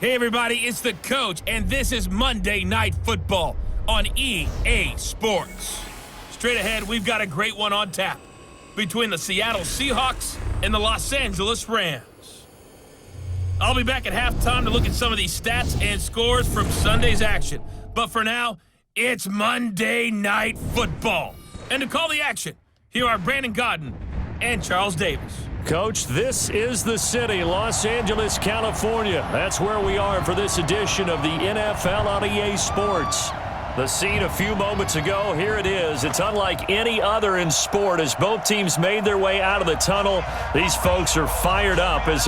Hey everybody, it's the coach, and this is Monday Night Football on EA Sports. Straight ahead, we've got a great one on tap between the Seattle Seahawks and the Los Angeles Rams. I'll be back at halftime to look at some of these stats and scores from Sunday's action. But for now, it's Monday Night Football. And to call the action, here are Brandon Godden and Charles Davis. Coach, this is the city, Los Angeles, California. That's where we are for this edition of the NFL on EA Sports. The scene a few moments ago, here it is. It's unlike any other in sport as both teams made their way out of the tunnel. These folks are fired up as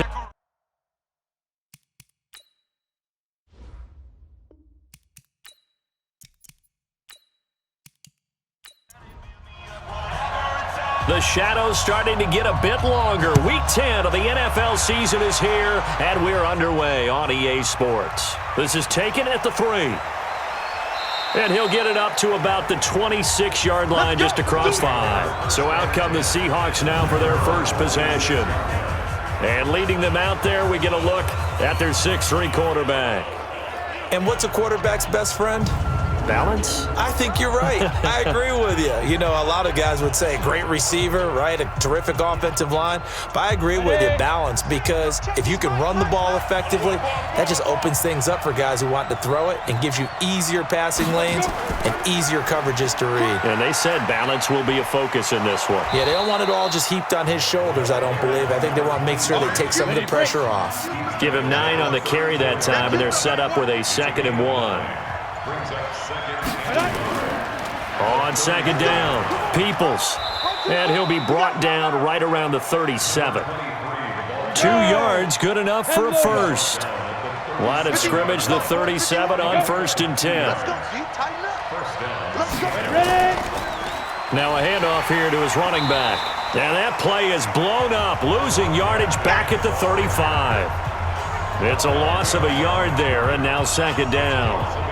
the shadow's starting to get a bit longer. Week 10 of the NFL season is here, and we're underway on EA Sports. This is taken at the 3. And he'll get it up to about the 26-yard line just across the line. So out come the Seahawks now for their first possession. And leading them out there, we get a look at their 6'3 quarterback. And what's a quarterback's best friend? Balance? I think you're right. I agree with you. You know, a lot of guys would say great receiver, right? A terrific offensive line. But I agree with you, balance, because if you can run the ball effectively, that just opens things up for guys who want to throw it and gives you easier passing lanes and easier coverages to read. And they said balance will be a focus in this one. Yeah, they don't want it all just heaped on his shoulders, I don't believe. I think they want to make sure they take some of the pressure off. Give him 9 on the carry that time, and they're set up with a 2nd and 1. On 2nd down, Peoples. And he'll be brought down right around the 37. 2 yards, good enough for a first. Line of scrimmage, the 37 on 1st and 10. Now a handoff here to his running back. And that play is blown up, losing yardage back at the 35. It's a loss of a yard there, and now 2nd down.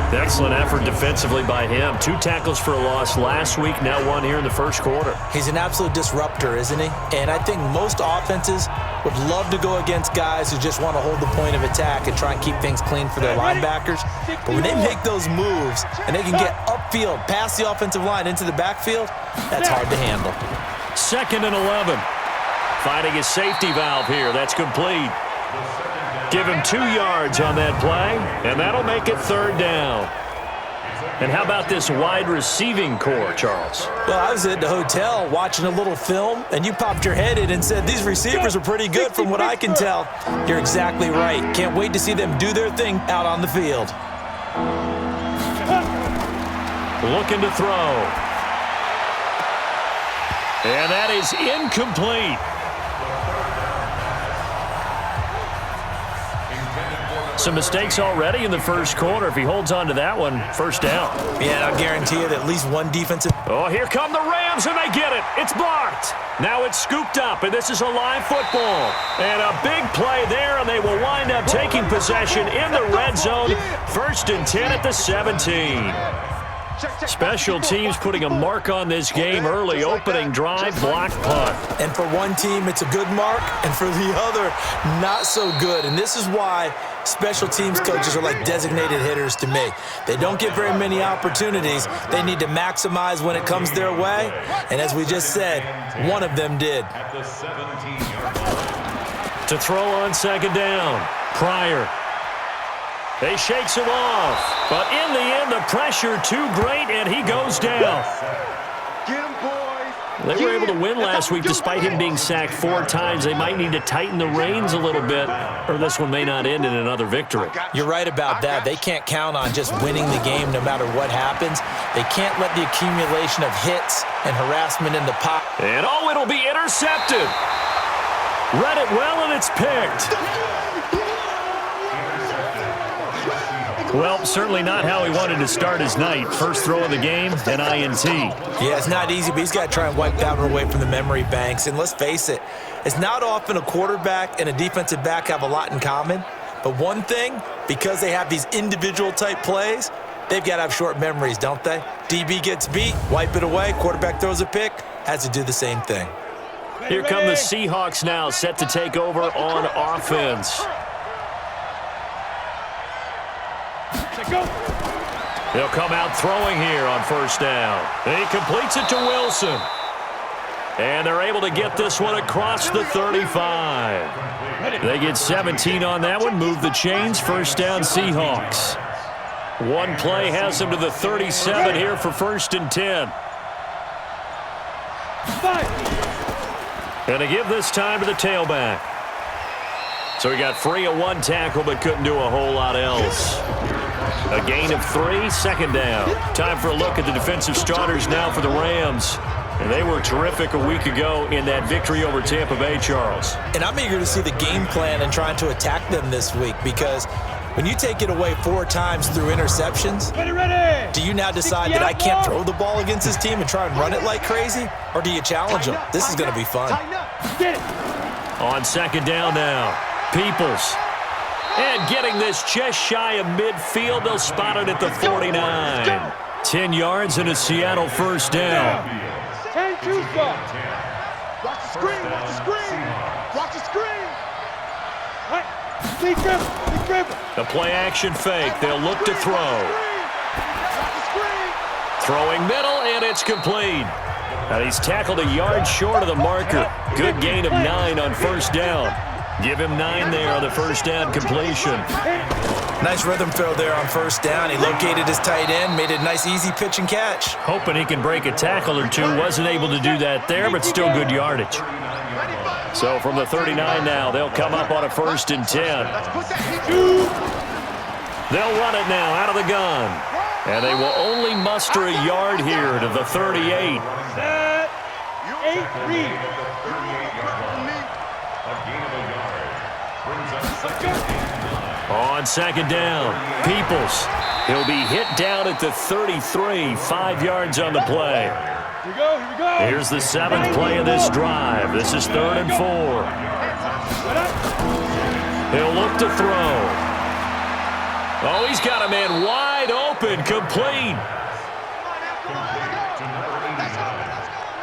Excellent effort defensively by him. 2 tackles for a loss last week, now 1 here in the first quarter. He's an absolute disruptor, isn't he? And I think most offenses would love to go against guys who just want to hold the point of attack and try and keep things clean for their linebackers. But when they make those moves and they can get upfield, past the offensive line into the backfield, that's hard to handle. 2nd and 11. Finding a safety valve here. That's complete. Give him 2 yards on that play, and that'll make it 3rd down. And how about this wide receiving core, Charles? Well, I was at the hotel watching a little film, and you popped your head in and said, these receivers are pretty good from what I can tell. You're exactly right. Can't wait to see them do their thing out on the field. Looking to throw. And that is incomplete. Some mistakes already in the first quarter. If he holds on to that one, 1st down. Yeah, I'll guarantee you that at least one defensive... Oh, here come the Rams, and they get it. It's blocked. Now it's scooped up, and this is a live football. And a big play there, and they will wind up taking possession in the red zone. 1st and 10 at the 17. Special teams putting a mark on this game early. Opening drive, block punt. And for one team, it's a good mark, and for the other, not so good. And this is why special teams coaches are like designated hitters to me. They don't get very many opportunities. They need to maximize when it comes their way. And as we just said, one of them did. To throw on 2nd down, Pryor. He shakes him off, but in the end, the pressure too great, and he goes down. They were able to win last week despite him being sacked 4 times. They might need to tighten the reins a little bit, or this one may not end in another victory. You're right about that. They can't count on just winning the game no matter what happens. They can't let the accumulation of hits and harassment in the pocket. And oh, it'll be intercepted. Read it well, and it's picked. Well, certainly not how he wanted to start his night. First throw of the game, an INT. Yeah, it's not easy, but he's got to try and wipe that one away from the memory banks. And let's face it, it's not often a quarterback and a defensive back have a lot in common. But one thing, because they have these individual type plays, they've got to have short memories, don't they? DB gets beat, wipe it away, quarterback throws a pick, has to do the same thing. Here come the Seahawks now, set to take over on offense. He'll come out throwing here on first down. He completes it to Wilson. And they're able to get this one across the 35. They get 17 on that one, move the chains, first down Seahawks. One play has them to the 37 here for first and 10. And to give this time to the tailback. So he got free of one tackle but couldn't do a whole lot else. A gain of 3, second down. Time for a look at the defensive starters now for the Rams. And they were terrific a week ago in that victory over Tampa Bay, Charles. And I'm eager to see the game plan and trying to attack them this week because when you take it away 4 times through interceptions, do you now decide that I can't throw the ball against this team and try and run it like crazy? Or do you challenge them? This is going to be fun. On second down now, Peoples. And getting this just shy of midfield, they'll spot it at the 49. 10 yards and a Seattle first down. 10 too far. Watch the screen, watch the screen. Watch the screen. Big dribble. The play action fake. They'll look to throw. Throwing middle, and it's complete. And he's tackled a yard short of the marker. Good gain of 9 on first down. Give him 9 there on the first down completion. Nice rhythm throw there on first down. He located his tight end, made it a nice easy pitch and catch. Hoping he can break a tackle or two. Wasn't able to do that there, but still good yardage. So from the 39 now, they'll come up on a first and 10. They'll run it now out of the gun. And they will only muster a yard here to the 38. On second down, Peoples. He'll be hit down at the 33, 5 yards on the play. Here we go. Here's the 7th play of this drive. This is 3rd and 4. He'll look to throw. Oh, he's got a man wide open, complete.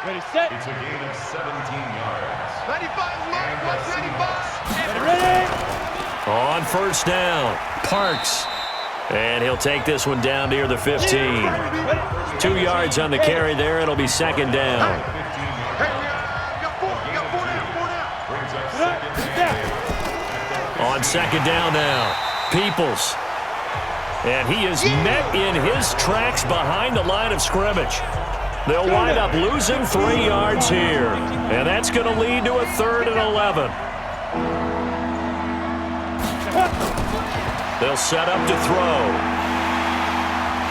Ready, set. It's a gain of 17 yards. 95, ready. On first down, Parks. And he'll take this one down near the 15. 2 yards on the carry there. It'll be second down. On second down now, Peoples. And he is met in his tracks behind the line of scrimmage. They'll wind up losing 3 yards here. And that's going to lead to a 3rd and 11. They'll set up to throw.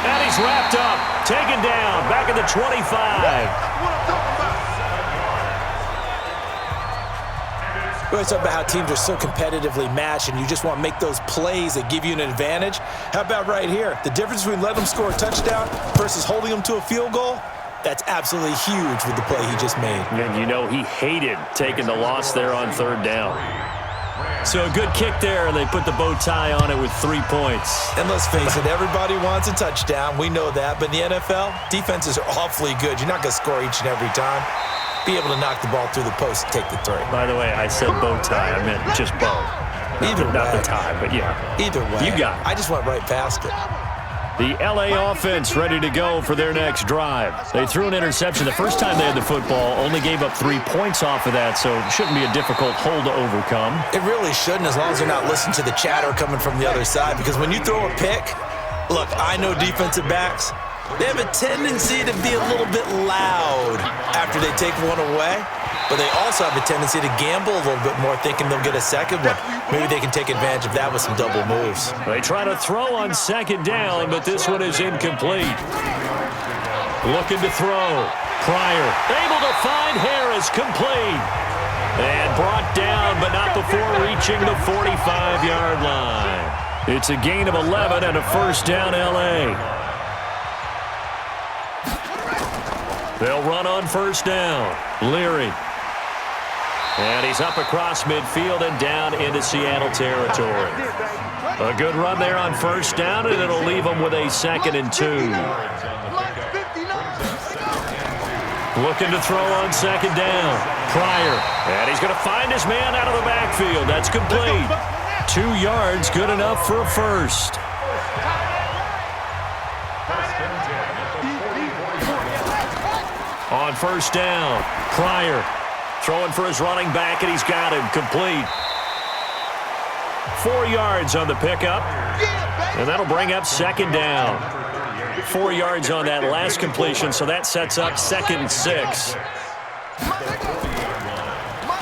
And he's wrapped up, taken down, back at the 25. We always talk about how teams are so competitively matched and you just want to make those plays that give you an advantage. How about right here? The difference between letting them score a touchdown versus holding them to a field goal, that's absolutely huge with the play he just made. And you know he hated taking the loss there on 3rd down. So a good kick there, and they put the bow tie on it with 3 points. And let's face it, everybody wants a touchdown. We know that. But in the NFL, defenses are awfully good. You're not going to score each and every time. Be able to knock the ball through the post and take the 3. By the way, I said bow tie. I meant just bow. Not the tie, but yeah. Either way. You got it. I just went right past it. The LA offense ready to go for their next drive. They threw an interception the first time they had the football, only gave up 3 points off of that, so it shouldn't be a difficult hole to overcome. It really shouldn't, as long as they're not listening to the chatter coming from the other side, because when you throw a pick, look, I know defensive backs, they have a tendency to be a little bit loud after they take one away, but they also have a tendency to gamble a little bit more, thinking they'll get a second one. Maybe they can take advantage of that with some double moves. They try to throw on second down, but this one is incomplete. Looking to throw. Pryor able to find Harris, complete. And brought down, but not before reaching the 45-yard line. It's a gain of 11 and a first down LA. They'll run on first down. Leary. And he's up across midfield and down into Seattle territory. A good run there on first down, and it'll leave them with a 2nd and 2. Looking to throw on second down. Pryor. And he's going to find his man out of the backfield. That's complete. 2 yards, good enough for a first. On first down, Pryor throwing for his running back, and he's got him complete. 4 yards on the pickup, and that'll bring up second down. 4 yards on that last completion, so that sets up 2nd and 6.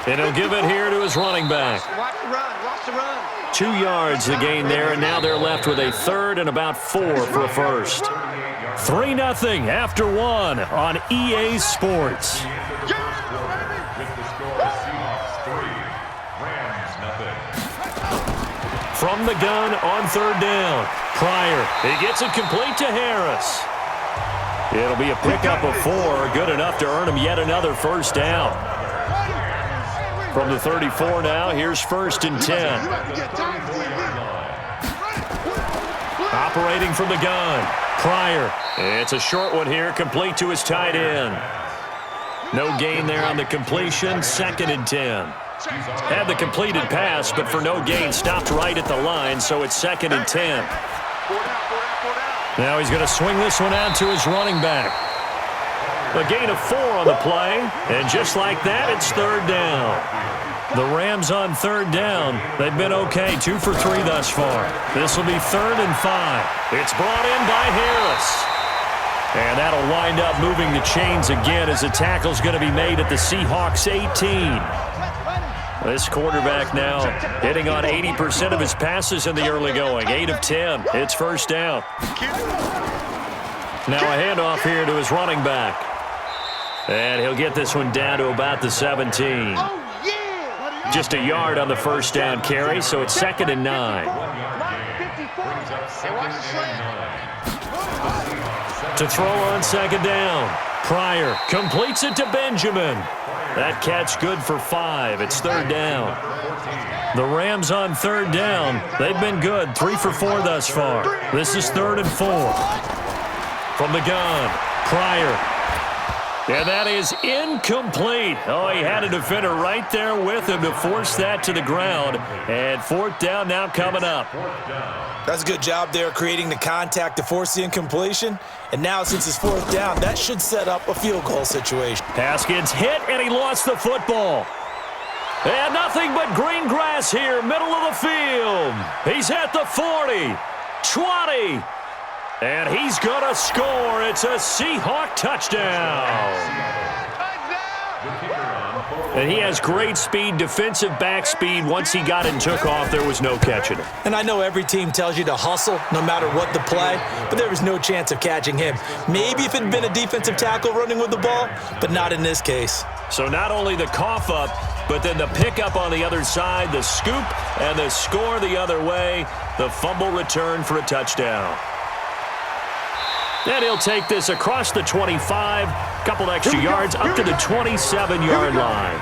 And he'll give it here to his running back. 2 yards the gain there, and now they're left with a 3rd and about 4 for a first. 3-0 after 1 on EA Sports. From the gun on 3rd down, Pryor. He gets it complete to Harris. It'll be a pickup of 4, good enough to earn him yet another first down. From the 34 now, here's 1st and 10. Operating from the gun, Pryor. It's a short one here, complete to his tight end. No gain there on the completion, 2nd and 10. Had the completed pass, but for no gain, stopped right at the line, so it's 2nd and 10. Now he's going to swing this one out to his running back. A gain of 4 on the play, and just like that, it's 3rd down. The Rams on 3rd down. They've been okay, 2 for 3 thus far. This will be 3rd and 5. It's brought in by Harris. And that'll wind up moving the chains again as the tackle's going to be made at the Seahawks 18. This quarterback now hitting on 80% of his passes in the early going. 8 of 10. It's first down. Now a handoff here to his running back. And he'll get this one down to about the 17. Just a yard on the first down carry, so it's 2nd and 9. To throw on 2nd down. Pryor completes it to Benjamin. That catch good for 5. It's 3rd down. The Rams on 3rd down. They've been good, 3 for 4 thus far. This is 3rd and 4. From the gun, Pryor. And that is incomplete. Oh, he had a defender right there with him to force that to the ground. And 4th down now coming up. That's a good job there creating the contact to force the incompletion. And now since it's 4th down, that should set up a field goal situation. Haskins hit, and he lost the football. And nothing but green grass here, middle of the field. He's at the 40, 20. And he's going to score. It's a Seahawk touchdown. And he has great speed, defensive back speed. Once he got and took off, there was no catching him. And I know every team tells you to hustle no matter what the play, but there was no chance of catching him. Maybe if it had been a defensive tackle running with the ball, but not in this case. So not only the cough up, but then the pickup on the other side, the scoop, and the score the other way, the fumble return for a touchdown. And he'll take this across the 25, couple extra yards, up to the 27-yard line.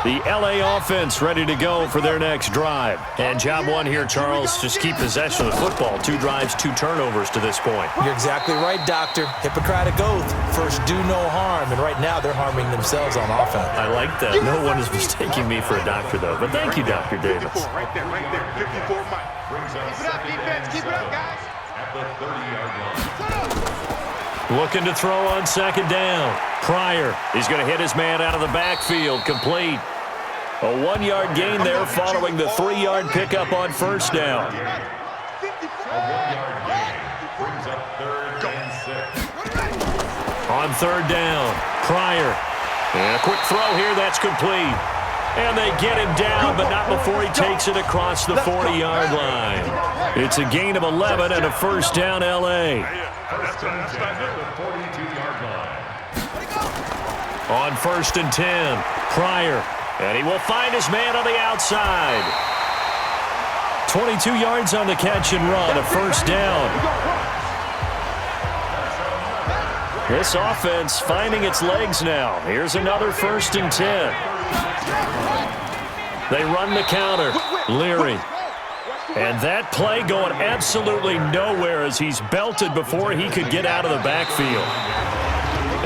The LA offense ready to go for their next drive. And job 1 here, Charles, just keep possession of the football. 2 drives, 2 turnovers to this point. You're exactly right, Doctor. Hippocratic oath. First, do no harm. And right now, they're harming themselves on offense. I like that. No one is mistaking me for a doctor, though. But thank you, Dr. Davis. Right there, 54 Mike. Keep it up, defense. Keep it up, guys. At the 30-yard line. Looking to throw on 2nd down. Pryor. He's going to hit his man out of the backfield. Complete. A 1-yard gain there following the 3-yard pickup on first down. A 1-yard gain brings up 3rd and 6. On 3rd down, Pryor. And a quick throw here, that's complete. And they get him down, but not before he takes it across the 40-yard line. It's a gain of 11 and a first down, L.A. First and 10 at the 42-yard line. On 1st and 10, Pryor. And he will find his man on the outside. 22 yards on the catch and run, a first down. This offense finding its legs now. Here's another 1st and 10. They run the counter. Leary. And that play going absolutely nowhere as he's belted before he could get out of the backfield.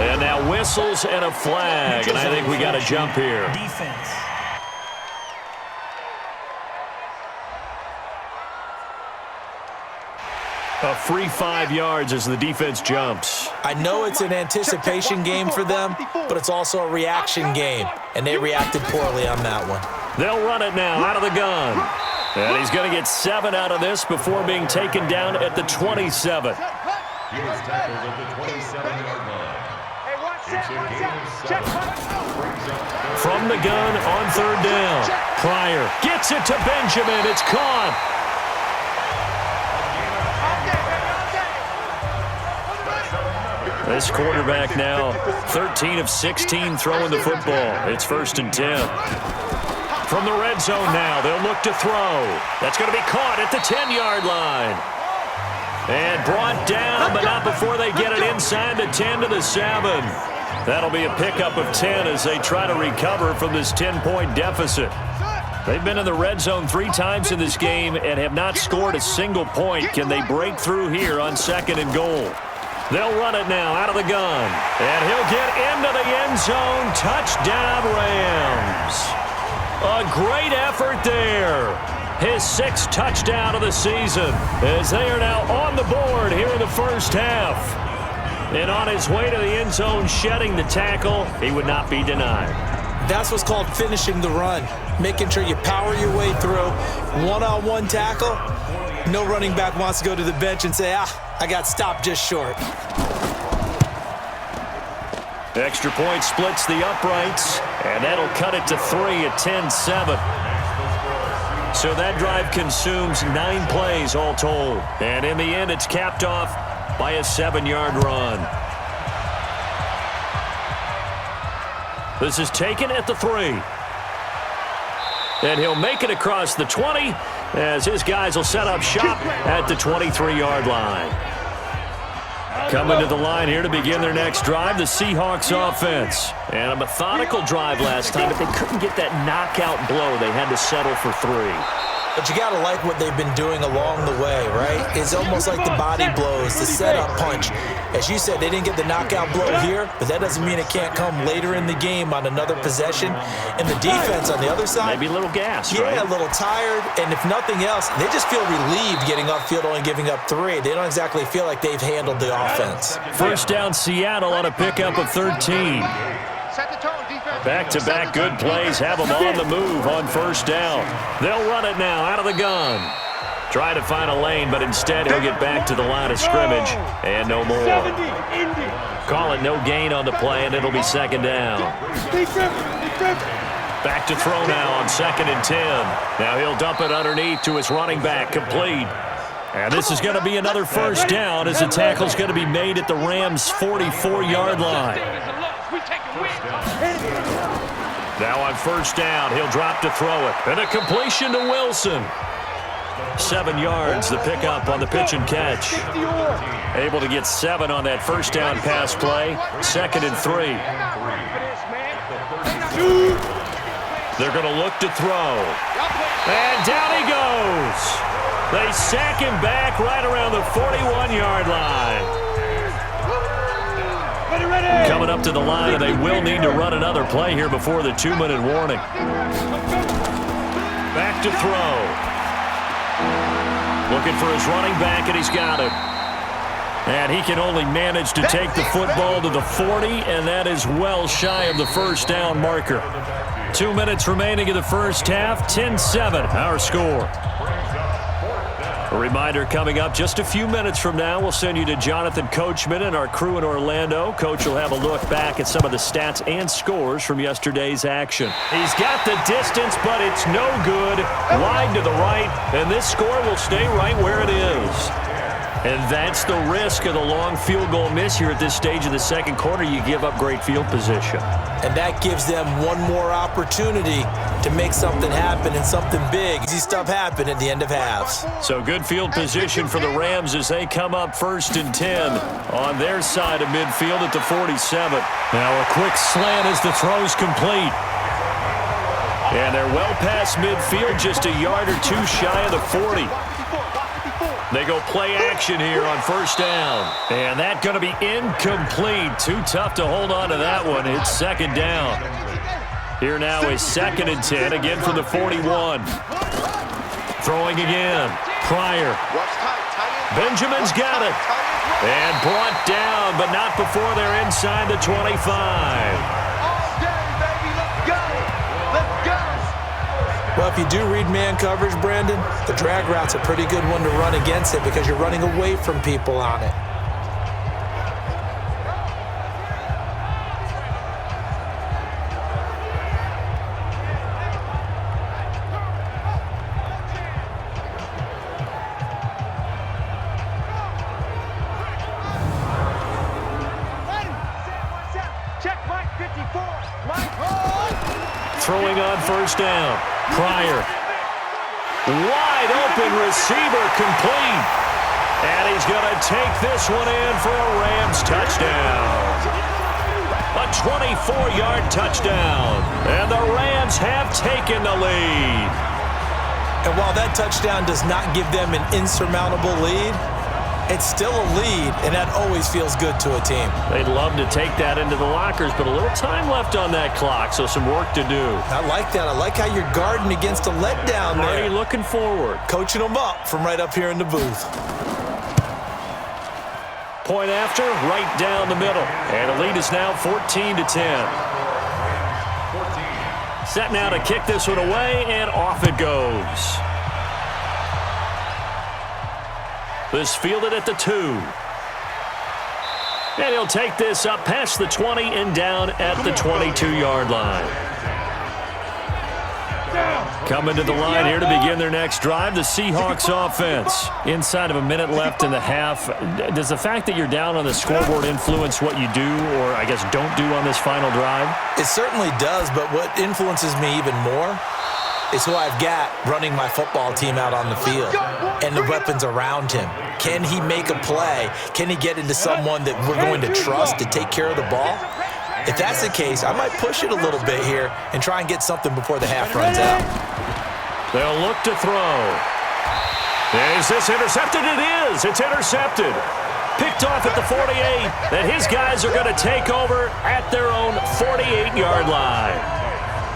And now whistles and a flag, and I think we got a jump here. Defense. A free 5 yards as the defense jumps. I know it's an anticipation game for them, but it's also a reaction game, and they reacted poorly on that one. They'll run it now out of the gun. And he's going to get 7 out of this before being taken down at the 27. He was tackled at the 27-yard line. It's a gain of 7. From the gun on 3rd down. Pryor gets it to Benjamin. It's caught. This quarterback now 13 of 16 throwing the football. It's 1st and 10. From the red zone now, they'll look to throw. That's going to be caught at the 10-yard line. And brought down, but not before they get it inside the 10 to the 7. That'll be a pickup of 10 as they try to recover from this 10-point deficit. They've been in the red zone 3 times in this game and have not scored a single point. Can they break through here on 2nd and goal? They'll run it now out of the gun. And he'll get into the end zone. Touchdown, Rams. A great effort there. His 6th touchdown of the season as they are now on the board here in the first half. And on his way to the end zone, shedding the tackle, he would not be denied. That's what's called finishing the run, making sure you power your way through. One-on-one tackle, no running back wants to go to the bench and say, I got stopped just short. Extra point splits the uprights, and that'll cut it to 3 at 10-7. So that drive consumes 9 plays all told. And in the end, it's capped off by a 7-yard run. This is taken at the 3. And he'll make it across the 20 as his guys will set up shop at the 23-yard line. Coming to the line here to begin their next drive, the Seahawks offense. And a methodical drive last time, but they couldn't get that knockout blow. They had to settle for 3. But you got to like what they've been doing along the way, right? It's almost like the body blows, the setup punch. As you said, they didn't get the knockout blow here, but that doesn't mean it can't come later in the game on another possession. And the defense on the other side, maybe a little gassed, yeah, right? a little tired. And if nothing else, they just feel relieved getting upfield, only giving up 3. They don't exactly feel like they've handled the offense. First down, Seattle on a pickup of 13. Back-to-back good plays have them on the move on first down. They'll run it now out of the gun. Try to find a lane, but instead he'll get back to the line of scrimmage and no more. Call it no gain on the play, and it'll be 2nd down. Back to throw now on 2nd and 10. Now he'll dump it underneath to his running back, complete. And this is going to be another first down as the tackle's going to be made at the Rams' 44-yard line. Now on first down, he'll drop to throw it. And a completion to Wilson. 7 yards, the pickup on the pitch and catch. Able to get 7 on that first down pass play. 2nd and 3. They're going to look to throw. And down he goes. They sack him back right around the 41-yard line. Coming up to the line, and they will need to run another play here before the 2-minute warning. Back to throw. Looking for his running back, and he's got it. And he can only manage to take the football to the 40, and that is well shy of the first down marker. 2 minutes remaining in the first half, 10-7, our score. A reminder coming up just a few minutes from now, we'll send you to Jonathan Coachman and our crew in Orlando. Coach will have a look back at some of the stats and scores from yesterday's action. He's got the distance, but it's no good. Wide to the right, and this score will stay right where it is. And that's the risk of the long field goal miss here at this stage of the second quarter. You give up great field position. And that gives them one more opportunity to make something happen and something big. Easy stuff happen at the end of halves. So good field position for the Rams as they come up 1st and 10 on their side of midfield at the 47. Now a quick slant as the throw's complete. And they're well past midfield, just a yard or 2 shy of the 40. They go play action here on first down. And that's going to be incomplete. Too tough to hold on to that one. It's 2nd down. Here now is 2nd and 10, again from the 41. Throwing again. Pryor. Benjamin's got it. And brought down, but not before they're inside the 25. All day, baby. Let's go. Let's go. Well, if you do read man coverage, Brandon, the drag route's a pretty good one to run against it because you're running away from people on it. Throwing on first down. Pryor. Wide open receiver complete. And he's going to take this one in for a Rams touchdown. A 24-yard touchdown. And the Rams have taken the lead. And while that touchdown does not give them an insurmountable lead, it's still a lead, and that always feels good to a team. They'd love to take that into the lockers, but a little time left on that clock, so some work to do. I like that. I like how you're guarding against a letdown there. Already looking forward. Coaching them up from right up here in the booth. Point after, right down the middle. And the lead is now 14-10. Set now to kick this one away, and off it goes. This fielded at the 2. And he'll take this up past the 20 and down at the 22-yard line. Coming to the line here to begin their next drive, the Seahawks offense. Inside of a minute left in the half, does the fact that you're down on the scoreboard influence what you do or, I guess, don't do on this final drive? It certainly does, but what influences me even more is who I've got running my football team out on the field and the weapons around him. Can he make a play? Can he get into someone that we're going to trust to take care of the ball? If that's the case, I might push it a little bit here and try and get something before the half runs out. They'll look to throw. Is this intercepted? It is. It's intercepted. Picked off at the 48. And his guys are going to take over at their own 48-yard line.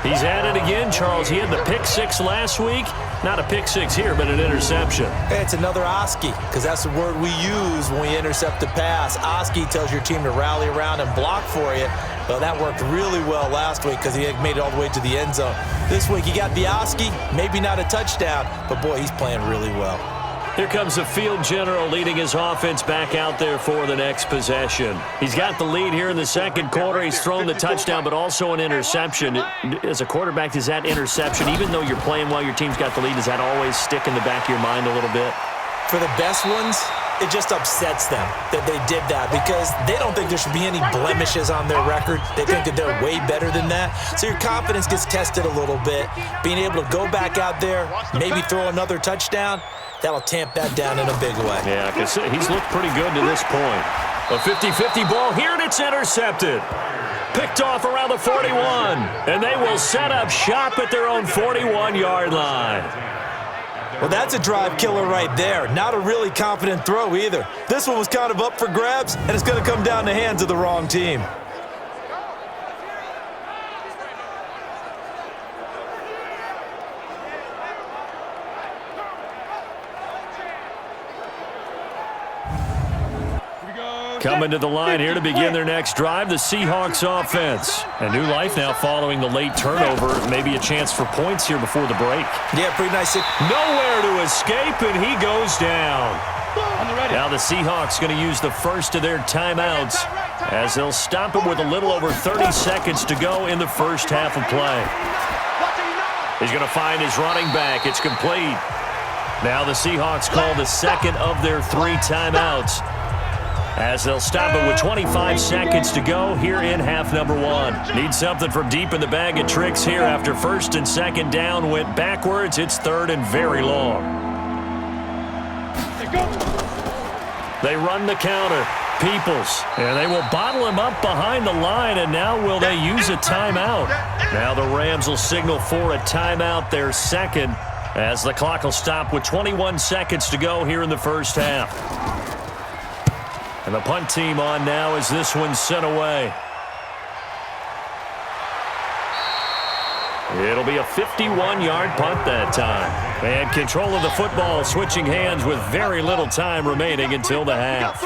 He's at it again, Charles. He had the pick 6 last week. Not a pick 6 here, but an interception. Hey, it's another Oski, because that's the word we use when we intercept a pass. Oski tells your team to rally around and block for you. Well, that worked really well last week because he had made it all the way to the end zone. This week, he got the Oski, maybe not a touchdown, but, boy, he's playing really well. Here comes the field general leading his offense back out there for the next possession. He's got the lead here in the second quarter. He's thrown the touchdown, but also an interception. As a quarterback, does that interception, even though you're playing while your team's got the lead, does that always stick in the back of your mind a little bit? For the best ones, it just upsets them that they did that because they don't think there should be any blemishes on their record. They think that they're way better than that. So your confidence gets tested a little bit. Being able to go back out there, maybe throw another touchdown, that'll tamp that down in a big way. Yeah, because he's looked pretty good to this point. A 50-50 ball here, and it's intercepted. Picked off around the 41, and they will set up shop at their own 41-yard line. Well, that's a drive killer right there. Not a really confident throw either. This one was kind of up for grabs, and it's going to come down the hands of the wrong team. Coming to the line here to begin their next drive, the Seahawks offense. A new life now following the late turnover. Maybe a chance for points here before the break. Yeah, pretty nice. Nowhere to escape, and he goes down. Now the Seahawks going to use the first of their timeouts as they'll stop him with a little over 30 seconds to go in the first half of play. He's going to find his running back. It's complete. Now the Seahawks call the second of their 3 timeouts, as they'll stop it with 25 seconds to go here in half number 1. Need something from deep in the bag of tricks here after first and second down went backwards. It's third and very long. They run the counter. Peoples, and they will bottle him up behind the line, and now will they use a timeout? Now the Rams will signal for a timeout, their second, as the clock will stop with 21 seconds to go here in the first half. And the punt team on now as this one's sent away. It'll be a 51-yard punt that time. And control of the football switching hands with very little time remaining until the half.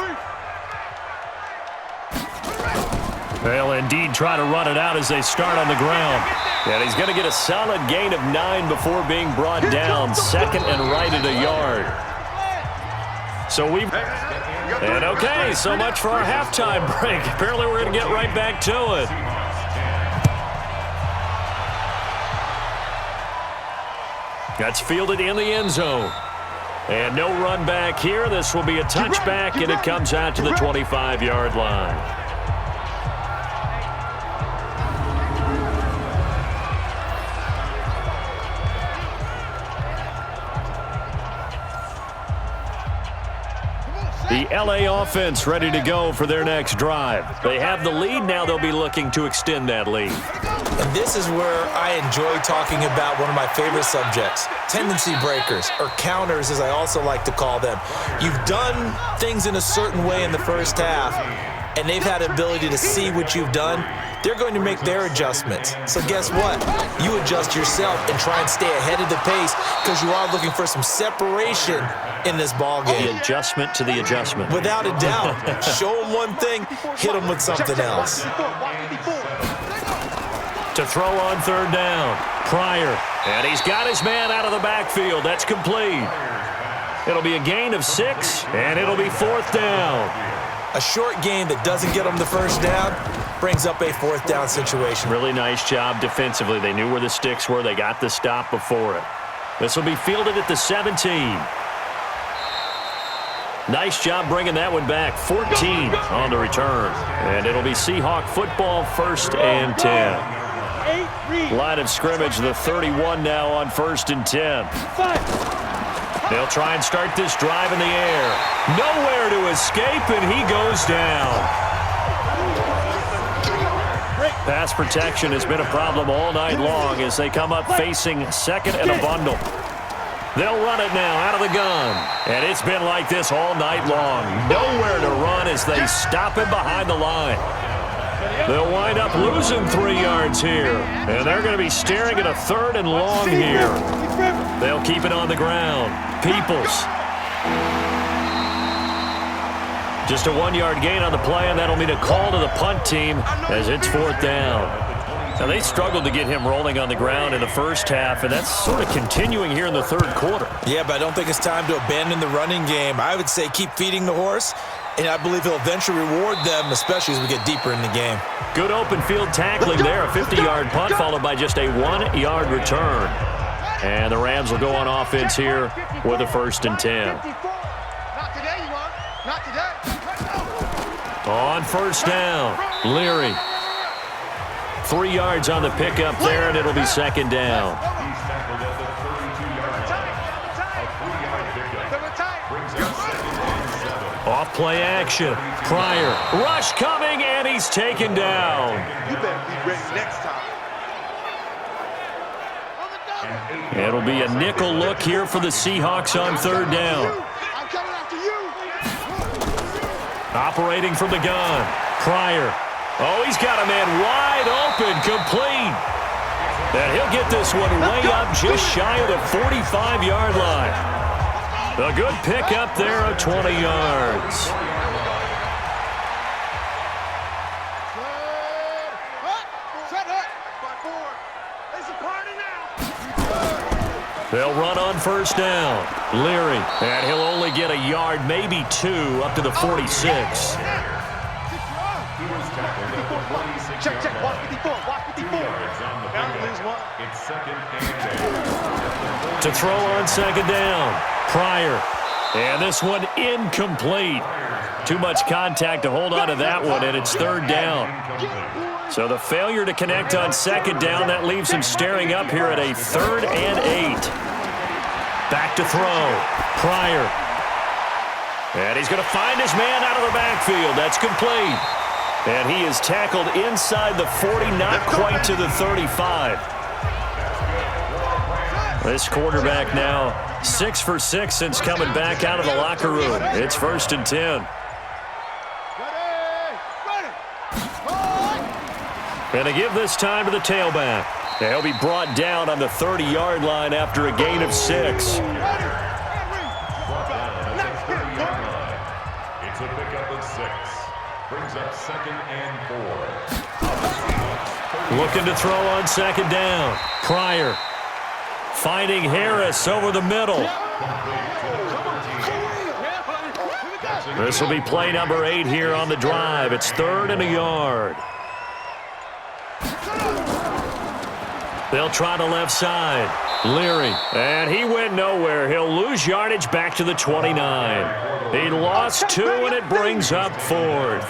They'll indeed try to run it out as they start on the ground. And he's going to get a solid gain of 9 before being brought down. Second and right at a yard. So we've... And okay, so much for our halftime break. Apparently we're going to get right back to it. That's fielded in the end zone. And no run back here. This will be a touchback, and it comes out to the 25-yard line. The LA offense ready to go for their next drive. They have the lead now. They'll be looking to extend that lead. And this is where I enjoy talking about one of my favorite subjects, tendency breakers, or counters as I also like to call them. You've done things in a certain way in the first half, and they've had the ability to see what you've done. They're going to make their adjustments. So guess what? You adjust yourself and try and stay ahead of the pace because you are looking for some separation in this ball game. The adjustment to the adjustment. Without a doubt. Show them one thing, hit them with something else. To throw on third down, Pryor. And he's got his man out of the backfield. That's complete. It'll be a gain of 6, and it'll be fourth down. A short gain that doesn't get them the first down brings up a fourth down situation. Really nice job defensively. They knew where the sticks were. They got the stop before it. This will be fielded at the 17. Nice job bringing that one back. 14 on the return. And it'll be Seahawk football, first and 10. Line of scrimmage, the 31 now on first and 10. They'll try and start this drive in the air. Nowhere to escape, and he goes down. Pass protection has been a problem all night long as they come up facing second and a bundle. They'll run it now out of the gun. And it's been like this all night long. Nowhere to run as they stop him behind the line. They'll wind up losing 3 yards here. And they're going to be staring at a third and long here. They'll keep it on the ground. Peoples. Just a 1-yard gain on the play, and that'll mean a call to the punt team as it's fourth down. Now, they struggled to get him rolling on the ground in the first half, and that's sort of continuing here in the third quarter. Yeah, but I don't think it's time to abandon the running game. I would say keep feeding the horse, and I believe he'll eventually reward them, especially as we get deeper in the game. Good open field tackling there. A 50-yard punt followed by just a 1-yard return. And the Rams will go on offense here with a first and 10. Not today, you want. Not today. On first down, Leary. 3 yards on the pickup there, and it'll be second down. Off play action. Pryor. Rush coming, and he's taken down. You better be ready next time. It'll be a nickel look here for the Seahawks on third down. I'm coming after you. Operating from the gun. Pryor. Oh, he's got a man wide open, complete. And he'll get this one way up just shy of the 45-yard line. A good pickup there of 20 yards. They'll run on first down. Leary. And he'll only get a yard, maybe 2, up to the 46. Check. Watch 54. Watch 54. It's second and 8. To throw on second down. Pryor. And this one incomplete. Too much contact to hold on to that one, and it's third down. So the failure to connect on second down, that leaves him staring up here at a third and 8. Back to throw. Pryor. And he's going to find his man out of the backfield. That's complete. And he is tackled inside the 40, not quite to the 35. This quarterback now 6 for 6 since coming back out of the locker room. It's first and 10. And they give this time to the tailback. He'll be brought down on the 30-yard line after a gain of 6. Brought down at the 30-yard line. It's a pickup of 6. Brings up 2nd and 4. Looking to throw on 2nd down. Pryor finding Harris over the middle. This will be play number 8 here on the drive. It's 3rd and a yard. They'll try the left side. Leary. And he went nowhere. He'll lose yardage back to the 29. He lost 2, and it brings up 4th.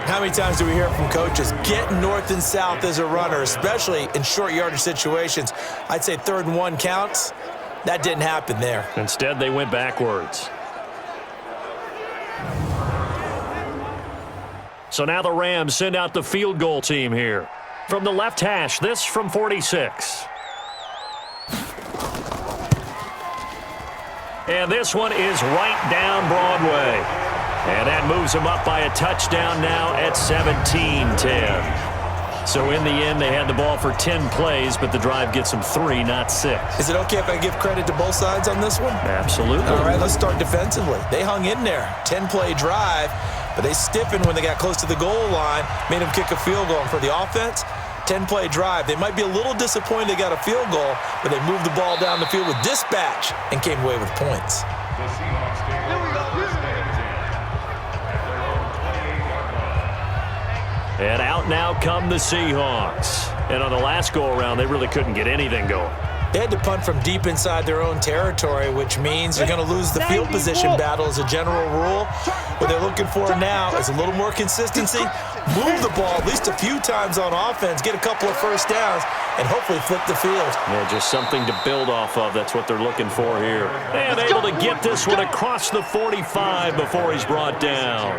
How many times do we hear from coaches, get north and south as a runner, especially in short yardage situations? I'd say 3rd and 1 counts. That didn't happen there. Instead, they went backwards. So now the Rams send out the field goal team here. From the left hash, this from 46. And this one is right down Broadway. And that moves them up by a touchdown now at 17-10. So in the end, they had the ball for 10 plays, but the drive gets them 3, not 6. Is it okay if I give credit to both sides on this one? Absolutely. All right, let's start defensively. They hung in there. 10-play drive, but they stiffened when they got close to the goal line, made them kick a field goal. And for the offense, 10-play drive. They might be a little disappointed they got a field goal, but they moved the ball down the field with dispatch and came away with points. The Seahawks take over first and 10 at their own 28-yard line. And out now come the Seahawks. And on the last go-around, they really couldn't get anything going. They had to punt from deep inside their own territory, which means they're going to lose the field position battle as a general rule. What they're looking for now is a little more consistency, move the ball at least a few times on offense, get a couple of first downs, and hopefully flip the field. Yeah, just something to build off of. That's what they're looking for here. And able to get this one across the 45 before he's brought down.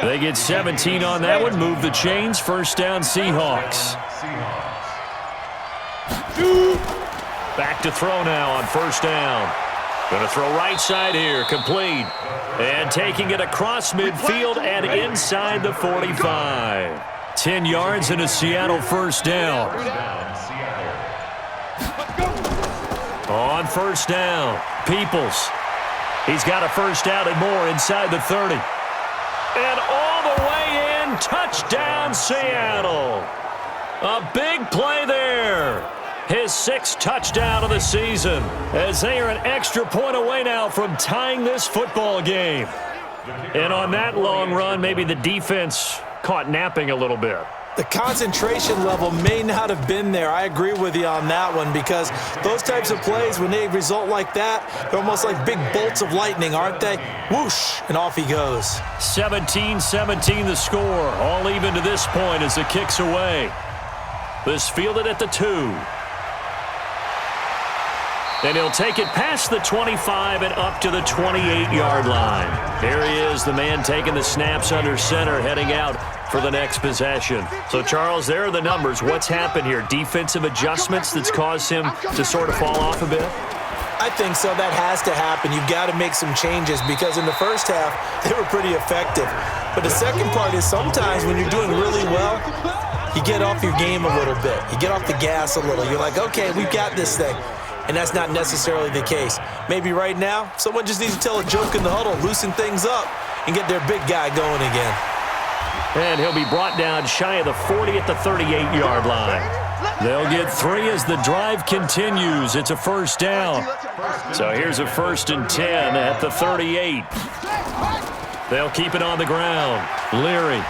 They get 17 on that one, move the chains, first down Seahawks. Back to throw now on first down. Going to throw right side here, complete. And taking it across midfield and inside the 45. 10 yards and a Seattle first down. On first down, Peoples. He's got a first down and more inside the 30. And all the way in, touchdown Seattle. A big play there. His 6th touchdown of the season, as they are an extra point away now from tying this football game. And on that long run, maybe the defense caught napping a little bit. The concentration level may not have been there. I agree with you on that one, because those types of plays, when they result like that, they're almost like big bolts of lightning, aren't they? Whoosh, and off he goes. 17-17 the score, all even to this point as the kick's away. This fielded at the 2. And he'll take it past the 25 and up to the 28-yard line. Here he is, the man taking the snaps under center, heading out for the next possession. So, Charles, there are the numbers. What's happened here? Defensive adjustments that's caused him to sort of fall off a bit? I think so. That has to happen. You've got to make some changes, because in the first half, they were pretty effective. But the second part is sometimes when you're doing really well, you get off your game a little bit. You get off the gas a little. You're like, okay, we've got this thing. And that's not necessarily the case. Maybe right now, someone just needs to tell a joke in the huddle, loosen things up, and get their big guy going again. And he'll be brought down shy of the 40 at the 38-yard line. They'll get 3 as the drive continues. It's a first down. So here's a 1st and 10 at the 38. They'll keep it on the ground. Leary.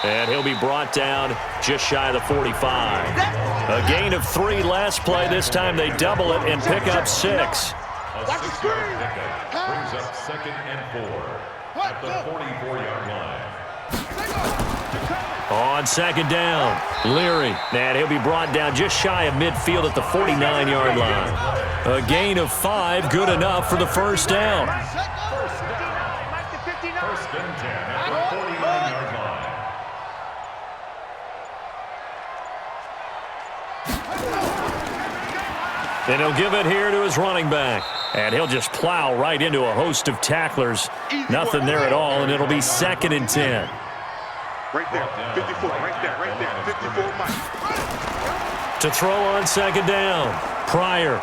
And he'll be brought down just shy of the 45. A gain of 3 last play. This time they double it and pick up 6. A 6-yard pickup brings up 2nd and 4 at the 44-yard line. On 2nd down, Leary. And he'll be brought down just shy of midfield at the 49-yard line. A gain of 5, good enough for the first down. First and 10 at the 49-yard line. And he'll give it here to his running back. And he'll just plow right into a host of tacklers. Nothing there at all, and it'll be 2nd and 10. Right there, 54, right there, 54, Mike. To throw on second down. Pryor.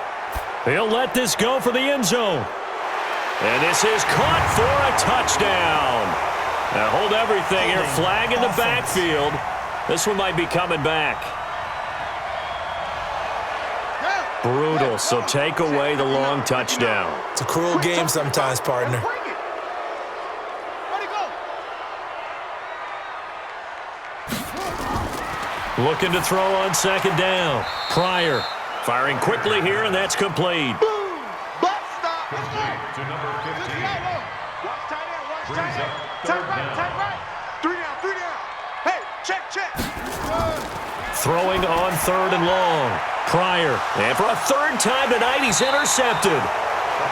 He'll let this go for the end zone. And this is caught for a touchdown. Now hold everything here. Flag in the backfield. This one might be coming back. Brutal, so take away the long touchdown. It's a cruel game sometimes, partner. Looking to throw on second down. Pryor firing quickly here, and that's complete. To number 15. Brings up third down. 3 down. Hey, check. Throwing on third and long. Pryor. And for a third time tonight, he's intercepted.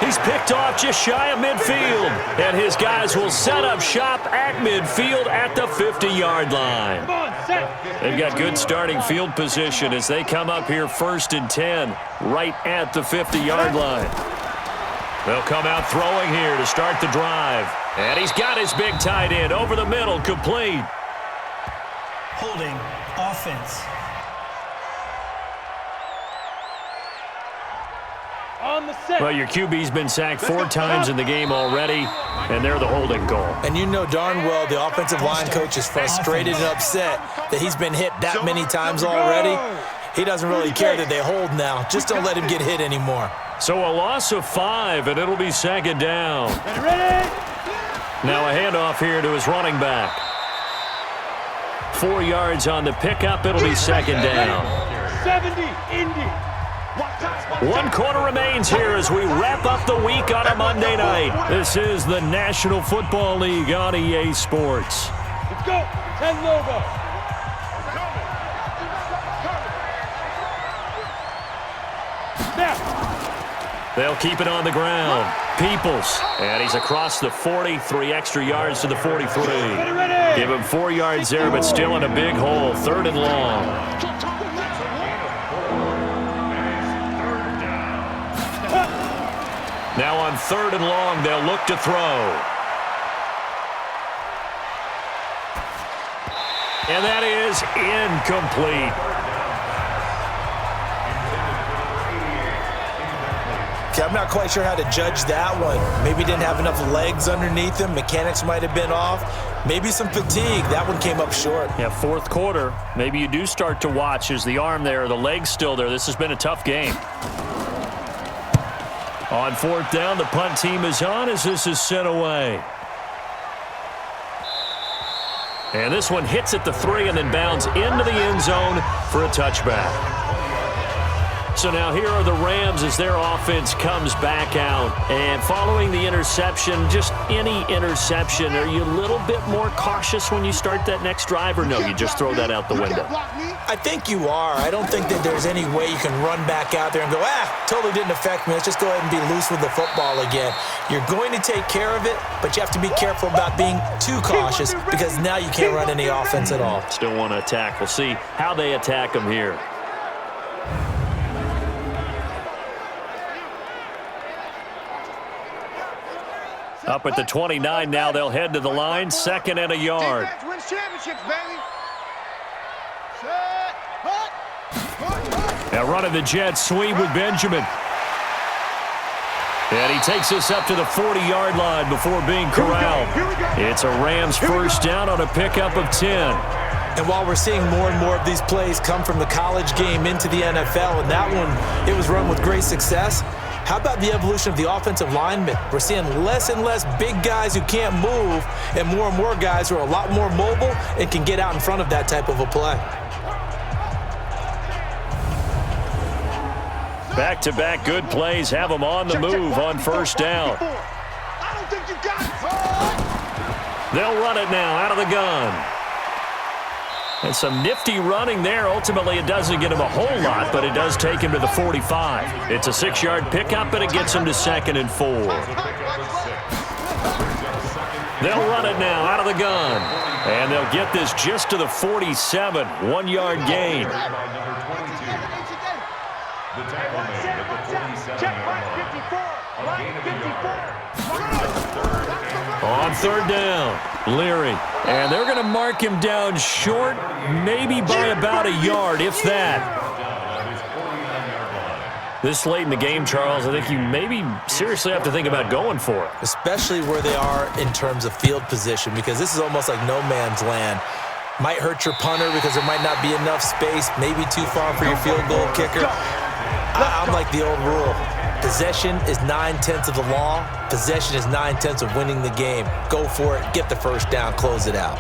He's picked off just shy of midfield. And his guys will set up shop at midfield at the 50-yard line. They've got good starting field position as they come up here 1st and 10 right at the 50-yard line. They'll come out throwing here to start the drive. And he's got his big tight end over the middle, complete. Holding offense. Well, your QB's been sacked 4 times in the game already, and they're the holding call. And you know darn well the offensive line coach is frustrated and upset that he's been hit that many times already. He doesn't really care that they hold now. Just don't let him get hit anymore. So a loss of 5, and it'll be second down. Now a handoff here to his running back. 4 yards on the pickup. It'll be second down. 70, Indy. 1 quarter remains here as we wrap up the week on a Monday night. This is the National Football League on EA Sports. Let's go. 10 logo. They'll keep it on the ground. Peoples. And he's across the 40. 3 extra yards to the 43. Give him 4 yards there, but still in a big hole. 3rd and long. Now on 3rd and long, they'll look to throw. And that is incomplete. Okay, I'm not quite sure how to judge that one. Maybe didn't have enough legs underneath him. Mechanics might have been off. Maybe some fatigue. That one came up short. Yeah, 4th quarter. Maybe you do start to watch. Is the arm there, the leg's still there? This has been a tough game. On 4th down, the punt team is on as this is sent away. And this one hits at the 3 and then bounds into the end zone for a touchback. So now here are the Rams as their offense comes back out. And following the interception, just any interception, are you a little bit more cautious when you start that next drive, or no, you just throw that out the window? I think you are. I don't think that there's any way you can run back out there and go, totally didn't affect me. Let's just go ahead and be loose with the football again. You're going to take care of it, but you have to be careful about being too cautious because now you can't run any offense at all. Still want to attack. We'll see how they attack them here. Up at the 29 now, they'll head to the line, 2nd and a yard. Wins championships, baby. Now running the jet sweep with Benjamin. And he takes this up to the 40-yard line before being corralled. It's a Rams first down on a pickup of 10. And while we're seeing more and more of these plays come from the college game into the NFL, and that one, it was run with great success, how about the evolution of the offensive linemen? We're seeing less and less big guys who can't move and more guys who are a lot more mobile and can get out in front of that type of a play. Back-to-back good plays have them on the move on first down. They'll run it now out of the gun. And some nifty running there. Ultimately, it doesn't get him a whole lot, but it does take him to the 45. It's a 6-yard pickup, and it gets him to 2nd and 4. They'll run it now out of the gun. And they'll get this just to the 47. 1-yard gain. On 3rd down. Leary. And they're going to mark him down short, maybe by about a yard, if that. This late in the game, Charles, I think you maybe seriously have to think about going for it. Especially where they are in terms of field position, because this is almost like no man's land. Might hurt your punter because there might not be enough space, maybe too far for your field goal kicker. I'm like the old rule. Possession is 9/10 of the law. Possession is 9/10 of winning the game. Go for it, get the first down, close it out.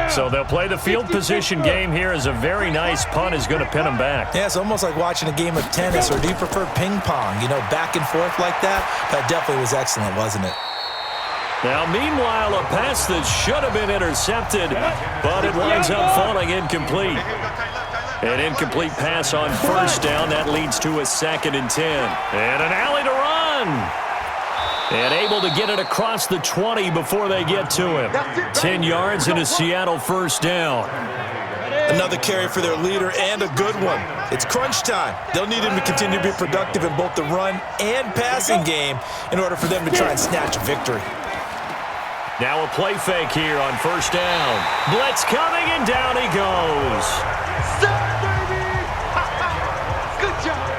So they'll play the field position game here as a very nice punt is going to pin them back. Yeah, it's almost like watching a game of tennis, or do you prefer ping pong? You know, back and forth like that? That definitely was excellent, wasn't it? Now, meanwhile, a pass that should have been intercepted, but it winds up falling incomplete. An incomplete pass on first down. That leads to a 2nd and 10. And an alley to run. And able to get it across the 20 before they get to him. 10 yards and a Seattle first down. Another carry for their leader, and a good one. It's crunch time. They'll need him to continue to be productive in both the run and passing game in order for them to try and snatch a victory. Now a play fake here on first down. Blitz coming, and down he goes. Good job.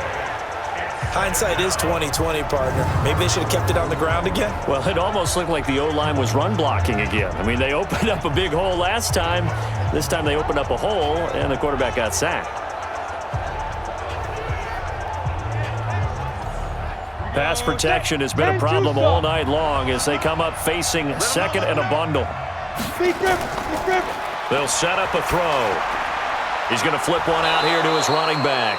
Hindsight is 20/20, partner. Maybe they should have kept it on the ground again. Well, it almost looked like the O-line was run blocking again. I mean, they opened up a big hole last time. This time they opened up a hole, and the quarterback got sacked. Pass protection has been a problem all night long as they come up facing 2nd and a bundle. They'll set up a throw. He's going to flip one out here to his running back.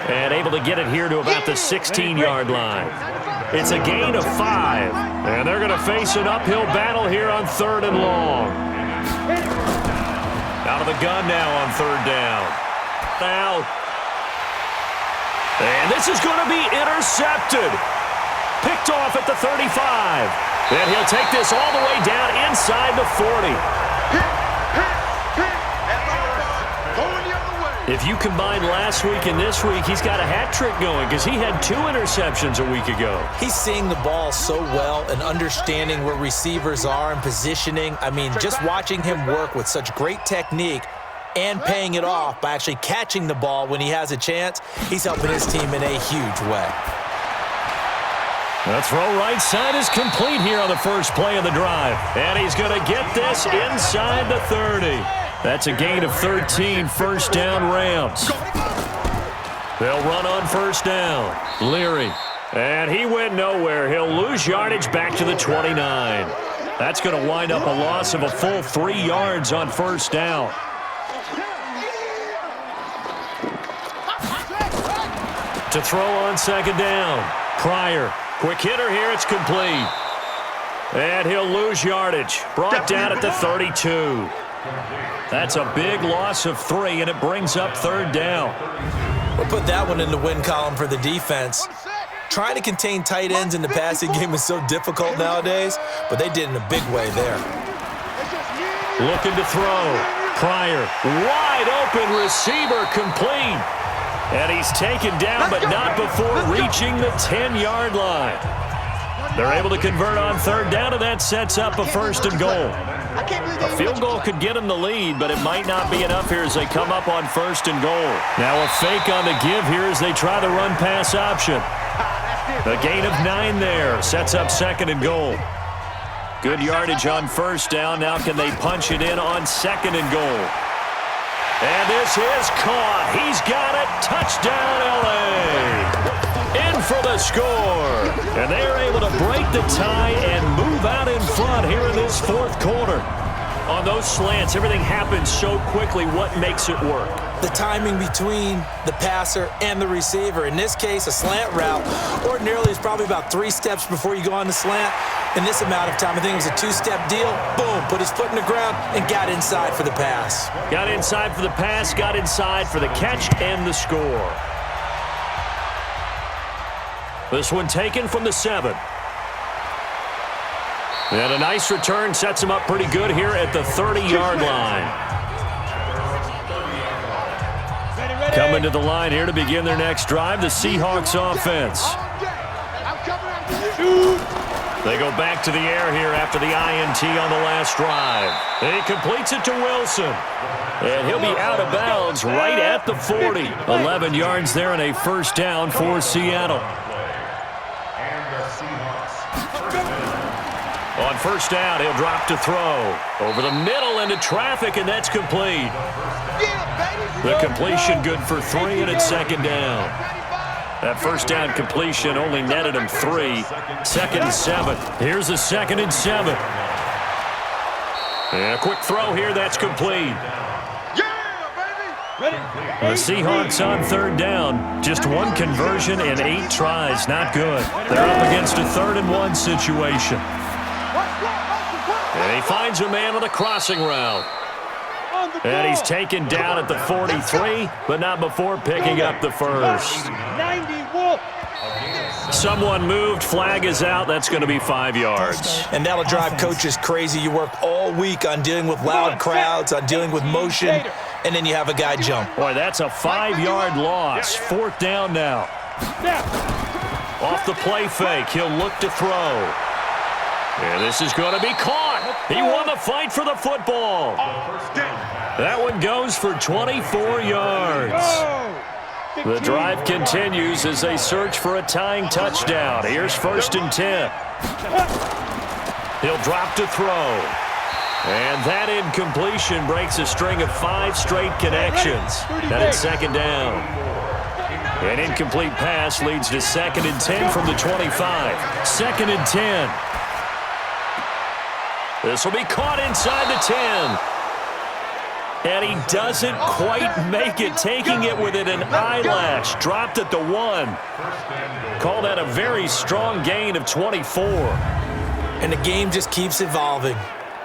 And able to get it here to about the 16-yard line. It's a gain of 5. And they're going to face an uphill battle here on 3rd and long. Out of the gun now on 3rd down. Now. And this is going to be intercepted. Picked off at the 35. And he'll take this all the way down inside the 40. If you combine last week and this week, he's got a hat trick going because he had 2 interceptions a week ago. He's seeing the ball so well and understanding where receivers are and positioning. I mean, just watching him work with such great technique and paying it off by actually catching the ball when he has a chance, he's helping his team in a huge way. The throw right side is complete here on the first play of the drive. And he's going to get this inside the 30. That's a gain of 13, first down Rams. They'll run on first down. Leary. And he went nowhere. He'll lose yardage back to the 29. That's going to wind up a loss of a full 3 yards on first down. To throw on 2nd down. Pryor. Quick hitter here. It's complete. And he'll lose yardage. Brought down at the 32. That's a big loss of 3, and it brings up 3rd down. We'll put that one in the win column for the defense. Trying to contain tight ends in the passing game is so difficult nowadays, but they did in a big way there. Looking to throw. Pryor. Wide open receiver complete. And he's taken down, but not before reaching the 10-yard line. They're able to convert on 3rd down, and that sets up a 1st and goal. A field goal could get them the lead, but it might not be enough here as they come up on 1st and goal. Now a fake on the give here as they try the run-pass option. A gain of 9 there. Sets up 2nd and goal. Good yardage on 1st down. Now can they punch it in on 2nd and goal? And this is caught. He's got it. Touchdown, L.A. In for the score. And they are able to break the tie and move out in front here in this 4th quarter. On those slants, everything happens so quickly. What makes it work? The timing between the passer and the receiver. In this case, a slant route ordinarily is probably about 3 steps before you go on the slant. In this amount of time, I think it was a 2-step deal. Boom, put his foot in the ground and got inside for the pass. Got inside for the pass, got inside for the catch and the score. This one taken from the 7. And a nice return sets him up pretty good here at the 30-yard line. Coming to the line here to begin their next drive, the Seahawks offense. They go back to the air here after the INT on the last drive. He completes it to Wilson. And he'll be out of bounds right at the 40. 11 yards there and a first down for Seattle. On first down, he'll drop to throw. Over the middle into traffic, and that's complete. The completion good for 3, and it's second down. That first down completion only netted him 3. Second and 7. Here's a 2nd and 7. And a quick throw here, that's complete. The Seahawks on third down. Just 1 conversion in 8 tries. Not good. They're up against a 3rd and 1 situation. And he finds a man on the crossing route. And he's taken down at the 43, but not before picking up the first. Someone moved. Flag is out. That's going to be 5 yards. And that'll drive coaches crazy. You work all week on dealing with loud crowds, on dealing with motion, and then you have a guy jump. Boy, that's a 5-yard loss. 4th down now. Off the play fake, he'll look to throw. And this is going to be caught. He won the fight for the football. That one goes for 24 yards. The drive continues as they search for a tying touchdown. Here's 1st and 10. He'll drop to throw. And that incompletion breaks a string of 5 straight connections. And it's 2nd down. An incomplete pass leads to 2nd and 10 from the 25. 2nd and 10. This will be caught inside the 10. And he doesn't quite make it, taking it within an eyelash. Dropped at the 1. Call that a very strong gain of 24. And the game just keeps evolving.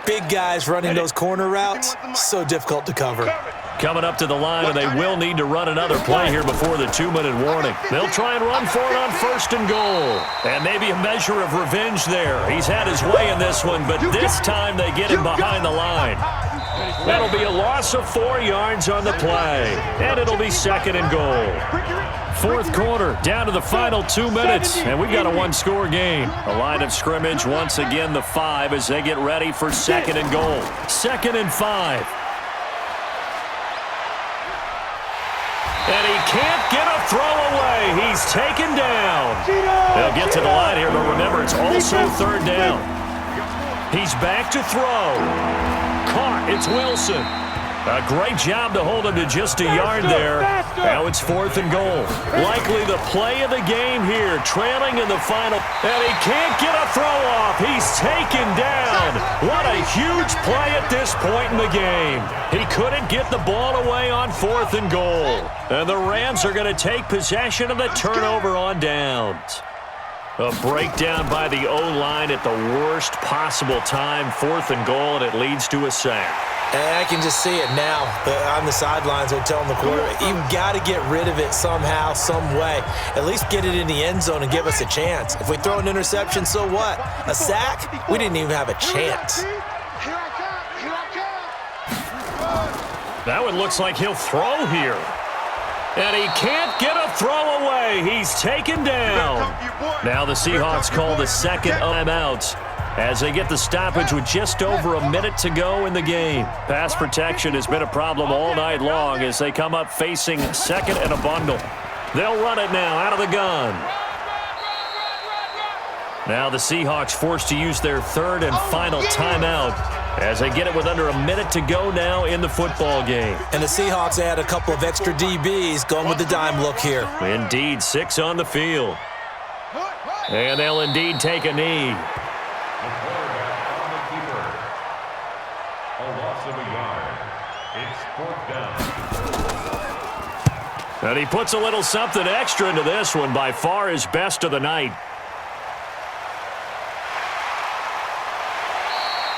Big guys running those corner routes, so difficult to cover. Coming up to the line, and they will need to run another play here before the 2-minute warning. They'll try and run for it on 1st and goal. And maybe a measure of revenge there. He's had his way in this one, but this time they get him behind the line. That'll be a loss of 4 yards on the play, and it'll be 2nd and goal. 4th quarter, down to the final 2 minutes, and we've got a 1-score game. A line of scrimmage, once again the 5 as they get ready for 2nd and goal. 2nd and 5. And he can't get a throw away. He's taken down. They'll get to the line here, but remember, it's also 3rd down. He's back to throw. Caught. It's Wilson. A great job to hold him to just a yard there. Now it's 4th and goal. Likely the play of the game here, trailing in the final. And he can't get a throw off. He's taken down. What a huge play at this point in the game. He couldn't get the ball away on 4th and goal. And the Rams are going to take possession of the turnover on downs. A breakdown by the O-line at the worst possible time. 4th and goal, and it leads to a sack. And I can just see it now. On the sidelines, they're telling the quarterback, you've got to get rid of it somehow, some way. At least get it in the end zone and give us a chance. If we throw an interception, so what? A sack? We didn't even have a chance. That one looks like he'll throw here. And he can't get a throw away. He's taken down. Now the Seahawks call the 2nd timeout as they get the stoppage with just over a minute to go in the game. Pass protection has been a problem all night long as they come up facing 2nd and a bundle. They'll run it now out of the gun. Now the Seahawks forced to use their 3rd and final timeout as they get it with under a minute to go now in the football game. And the Seahawks add a couple of extra DBs going with the dime look here. Indeed, 6 on the field. And they'll indeed take a knee. The quarterback on the keeper. A loss of a yard. It's 4th down. And he puts a little something extra into this one, by far his best of the night.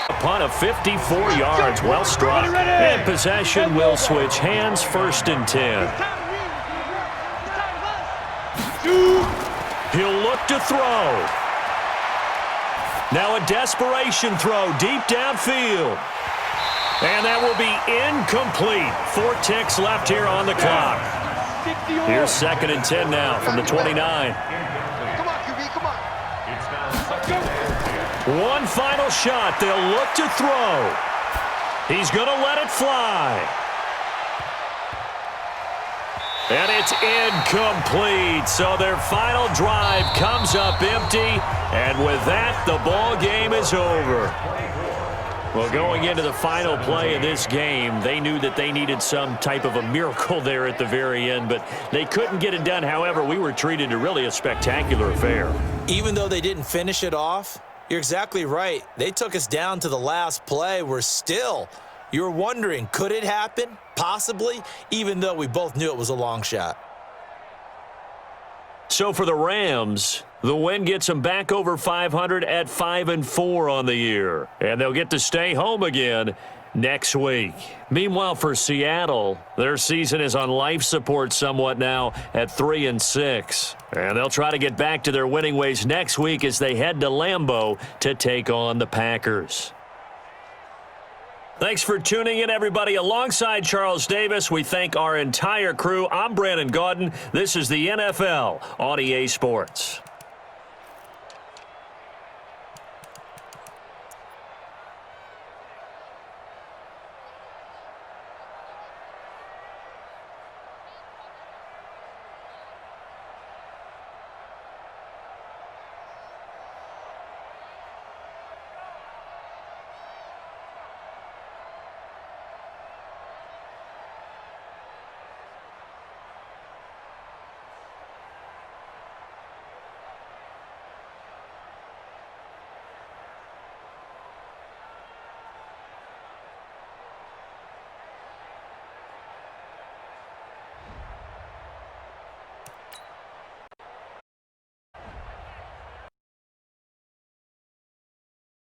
A punt of 54 yards, well struck. And possession will switch hands, 1st and 10. He'll look to throw. Now a desperation throw deep downfield. And that will be incomplete. 4 ticks left here on the clock. Here's 2nd and 10 now from the 29. Come on, QB, come on. It's now 2nd and 10. One final shot. They'll look to throw. He's going to let it fly. And it's incomplete. So their final drive comes up empty. And with that, the ball game is over. Well, going into the final play of this game, they knew that they needed some type of a miracle there at the very end, but they couldn't get it done. However, we were treated to really a spectacular affair. Even though they didn't finish it off, you're exactly right. They took us down to the last play. You're wondering, could it happen? Possibly, even though we both knew it was a long shot. So for the Rams, the win gets them back over 500 at 5-4 on the year. And they'll get to stay home again next week. Meanwhile, for Seattle, their season is on life support somewhat now at 3-6. And they'll try to get back to their winning ways next week as they head to Lambeau to take on the Packers. Thanks for tuning in, everybody. Alongside Charles Davis, we thank our entire crew. I'm Brandon Gaudin. This is the NFL on EA Sports.